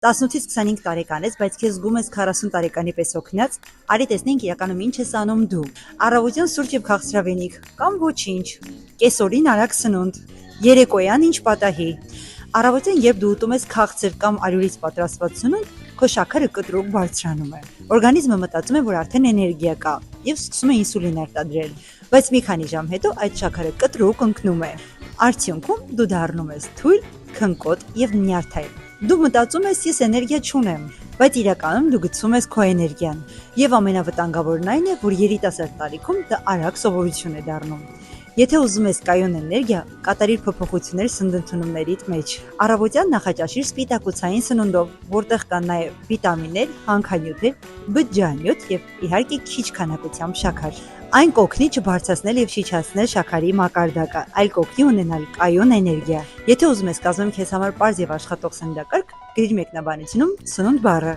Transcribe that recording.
18-ից 25 տարեկան ես, բայց քեզ զգում ես 40 տարեկանի պես օգնած, արի տեսնենք իրականում ինչ ես անում դու։ Առավոտյան սուրճ եւ քաղցրավենիք, կամ ոչինչ, կեսօրին արագ սնունդ, երեկոյան ինչ պատահի։ Առավոտյան, երբ դու ուտում ես քաղցր կամ արյունից պատրաստված սնունդ, քո շաքարը կտրուկ բարձրանում է։ Օրգանիզմը մտածում է, որ արդեն էներգիա կա եւ սկսում է ինսուլին արտադրել, բայց մի քանի ժամ հետո այդ շաքարը կտրուկ ընկնում է։ Արդյունքում դու դառնում ես թույլ, քնկոտ եւ նյարդայր։ Դու մտածում ես, ես էներգիա չունեմ, բայց իրականում դու գցում ես քո էներգիան։ Եվ ամենավտանգավորն այն է, որ երիտասարդ տարիքում դա արագ սովորություն է դառնում։ Եթե ուզում ես կայուն էներգիա, կատարիր փոփոխություններ սննդընդունումներիդ մեջ։ Առավոտյան նախաճաշիր սպիտակուցային սնունդով, որտեղ կան նաև վիտամիններ, հանքանյութեր, բջջանյութ եւ իհարկե քիչ քանակությամբ շաքար։ Այն կօգնի չբարձրացնել եւ չիջացնել շաքարի մակարդակը, այլ կօգնի ունենալ կայուն էներգիա։ Եթե ուզում ես կազմեմ քեզ համար պարզ եւ աշխատող սննդակարգ, գրիր մեկնաբանությունում սնունդ բառը։